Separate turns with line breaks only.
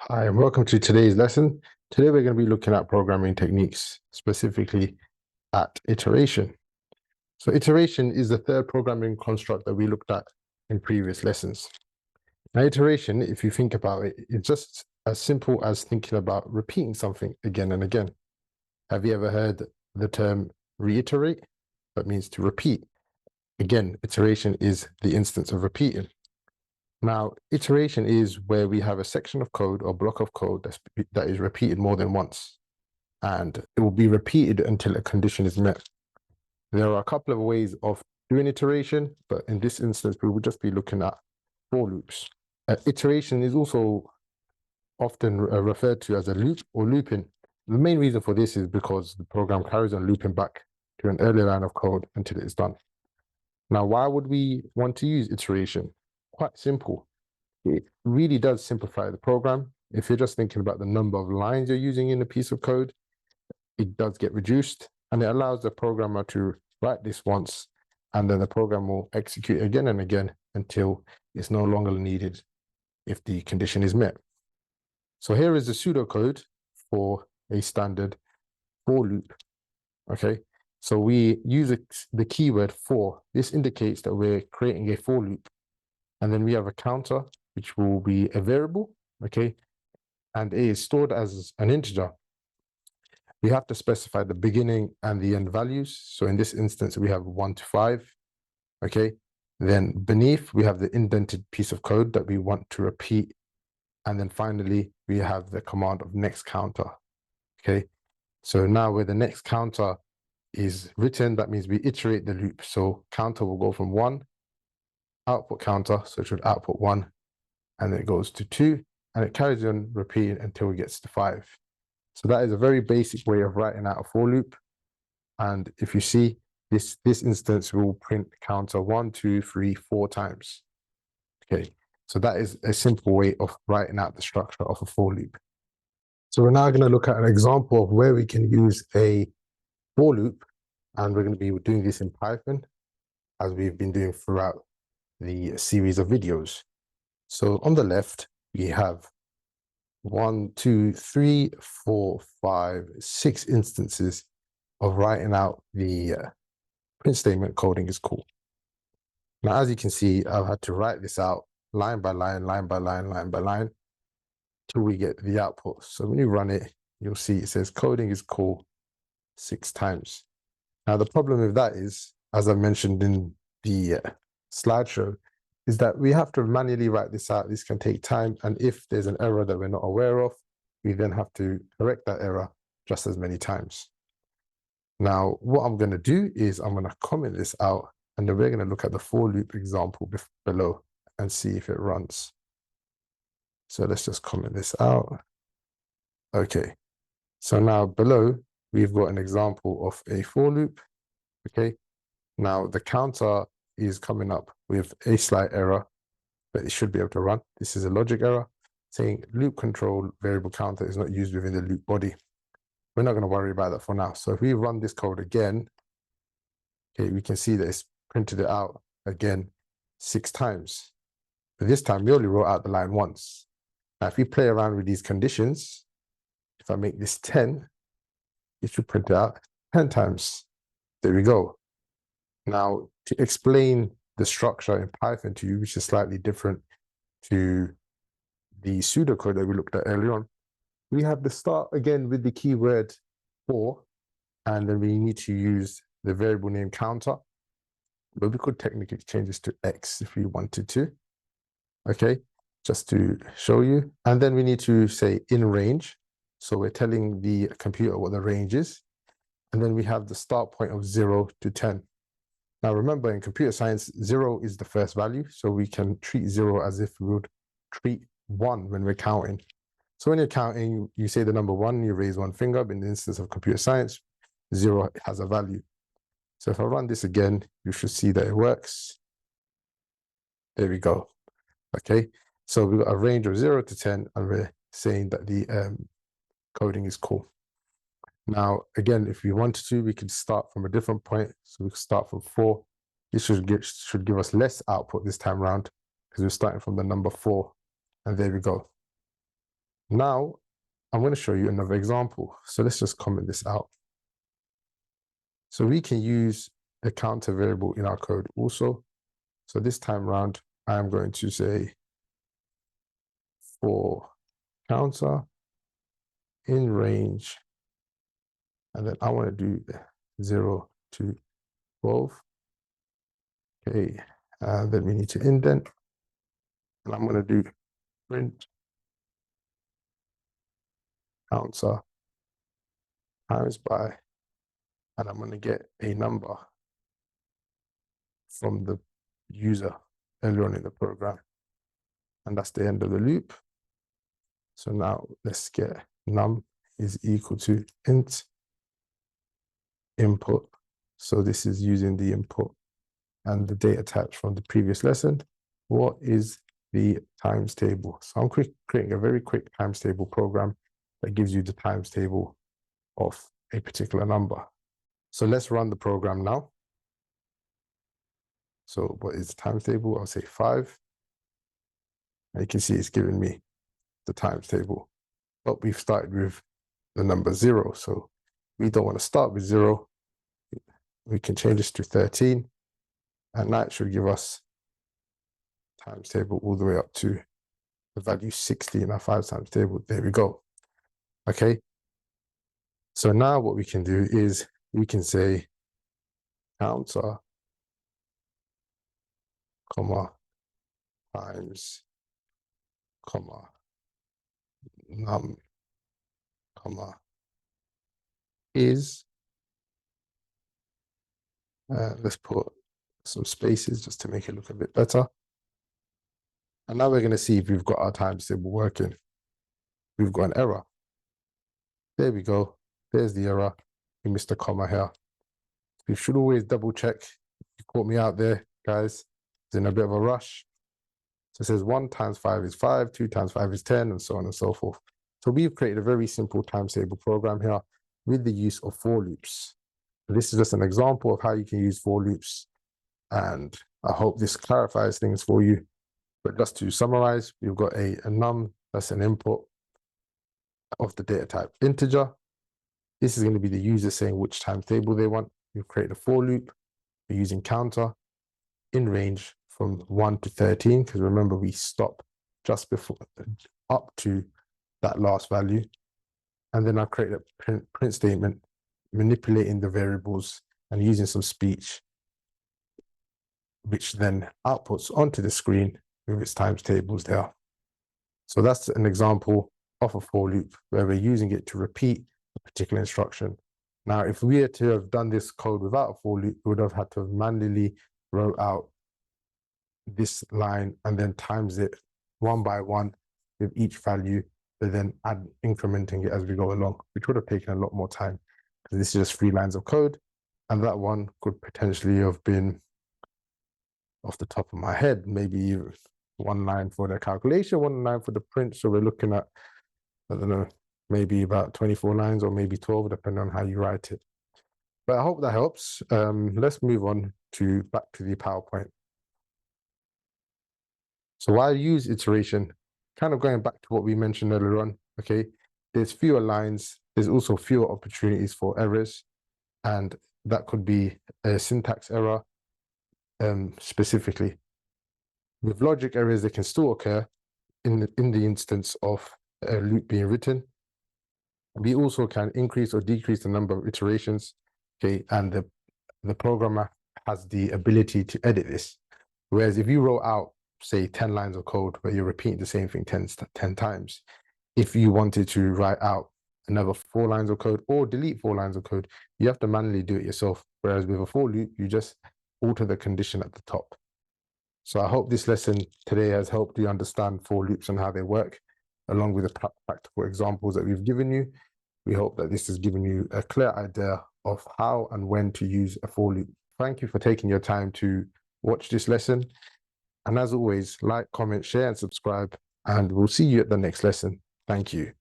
Hi, and welcome to today's lesson. Today we're going to be looking at programming techniques, specifically at iteration. So iteration is the third programming construct that we looked at in previous lessons. Now, iteration, if you think about it, it's just as simple as thinking about repeating something again and again. Have you ever heard the term reiterate? That means to repeat. Again, iteration is the instance of repeating. Now, iteration is where we have a section of code or block of code that is repeated more than once, and it will be repeated until a condition is met. There are a couple of ways of doing iteration, but in this instance, we will just be looking at for loops. Iteration is also often referred to as a loop or looping. The main reason for this is because the program carries on looping back to an earlier line of code until it is done. Now, why would we want to use iteration? Quite simple. It really does simplify the program. If you're just thinking about the number of lines you're using in a piece of code, it does get reduced, and it allows the programmer to write this once, and then the program will execute again and again until it's no longer needed if the condition is met. So here is the pseudocode for a standard for loop. Okay, so we use the keyword for. This indicates that we're creating a for loop. And then we have a counter, which will be a variable, okay? And it is stored as an integer. We have to specify the beginning and the end values. So in this instance, we have 1 to 5, okay? Then beneath, we have the indented piece of code that we want to repeat. And then finally, we have the command of next counter, okay? So now where the next counter is written, that means we iterate the loop. So counter will go from 1, output counter, so it should output 1, and then it goes to 2, and it carries on repeating until it gets to 5. So that is a very basic way of writing out a for loop. And if you see, this instance will print counter 1, 2, 3, 4 times. Okay, so that is a simple way of writing out the structure of a for loop. So we're now going to look at an example of where we can use a for loop, and we're going to be doing this in Python, as we've been doing throughout the series of videos. So on the left, we have 1, 2, 3, 4, 5, 6 instances of writing out the print statement coding is cool. Now, as you can see, I've had to write this out line by line, line by line, line by line, till we get the output. So when you run it, you'll see it says coding is cool 6 times. Now, the problem with that is, as I mentioned in the slideshow, is that we have to manually write this out. This can take time. And if there's an error that we're not aware of, we then have to correct that error just as many times. Now, what I'm going to do is I'm going to comment this out, and then we're going to look at the for loop example below and see if it runs. So let's just comment this out. Okay. So now below, we've got an example of a for loop. Okay. Now the counter is coming up with a slight error, but it should be able to run. This is a logic error saying loop control variable counter is not used within the loop body. We're not going to worry about that for now. So if we run this code again, okay, we can see that it's printed it out again 6 times. But this time we only wrote out the line once. Now, if we play around with these conditions, if I make this 10, it should print it out 10 times. There we go. Now, to explain the structure in Python to you, which is slightly different to the pseudocode that we looked at earlier on, we have the start again with the keyword for, and then we need to use the variable name counter, but we could technically change this to X if we wanted to. Okay, just to show you. And then we need to say in range. So we're telling the computer what the range is. And then we have the start point of 0 to 10. Now, remember, in computer science, 0 is the first value. So we can treat 0 as if we would treat 1 when we're counting. So when you're counting, you say the number 1, you raise 1 finger. But in the instance of computer science, 0 has a value. So if I run this again, you should see that it works. There we go. Okay, so we've got a range of 0 to 10, and we're saying that the coding is cool. Now, again, if we wanted to, we could start from a different point. So we could start from 4. This should give us less output this time around because we're starting from the number 4. And there we go. Now, I'm going to show you another example. So let's just comment this out. So we can use a counter variable in our code also. So this time around, I'm going to say for counter in range, and then I want to do 0 to 12. Okay, then we need to indent, and I'm going to do print counter times by, and I'm going to get a number from the user earlier on in the program, and that's the end of the loop. So now let's get num is equal to int input. So this is using the input and the data types from the previous lesson. What is the times table? So I'm creating a very quick times table program that gives you the times table of a particular number. So let's run the program now. So what is the times table? I'll say 5. And you can see it's giving me the times table, but we've started with the number 0. So we don't want to start with 0. We can change this to 13, and that should give us times table all the way up to the value 60 in our 5 times table. There we go. Okay. So now what we can do is we can say counter, comma, times, comma, num, comma, is, let's put some spaces just to make it look a bit better. And now we're going to see if we've got our times table working. We've got an error. There we go. There's the error. We missed a comma here. You should always double check. You caught me out there, guys. It's in a bit of a rush. So it says 1 times 5 is 5, 2 times 5 is 10, and so on and so forth. So we've created a very simple times table program here with the use of for loops. This is just an example of how you can use for loops, and I hope this clarifies things for you. But just to summarize, we've got a num, that's an input of the data type integer. This is going to be the user saying which times table they want. We've created a for loop. We're using counter in range from 1 to 13, because remember we stop just before, up to that last value. And then I created a print statement, manipulating the variables and using some speech, which then outputs onto the screen with its times tables there. So that's an example of a for loop where we're using it to repeat a particular instruction. Now, if we had to have done this code without a for loop, we would have had to have manually wrote out this line and then times it one by one with each value, but then incrementing it as we go along, which would have taken a lot more time, because this is just 3 lines of code, and that one could potentially have been, off the top of my head, maybe 1 line for the calculation, 1 line for the print. So we're looking at, I don't know, maybe about 24 lines or maybe 12, depending on how you write it. But I hope that helps. Let's move on to back to the PowerPoint. So why use iteration? Kind of going back to what we mentioned earlier on, okay? There's fewer lines. There's also fewer opportunities for errors. And that could be a syntax error specifically. With logic errors, they can still occur in the instance of a loop being written. We also can increase or decrease the number of iterations, okay? And the programmer has the ability to edit this. Whereas if you wrote out, say, 10 lines of code where you're repeating the same thing 10 times, if you wanted to write out another 4 lines of code or delete 4 lines of code, you have to manually do it yourself. Whereas with a for loop, you just alter the condition at the top. So I hope this lesson today has helped you understand for loops and how they work, along with the practical examples that we've given you. We hope that this has given you a clear idea of how and when to use a for loop. Thank you for taking your time to watch this lesson. And as always, like, comment, share, and subscribe, and we'll see you at the next lesson. Thank you.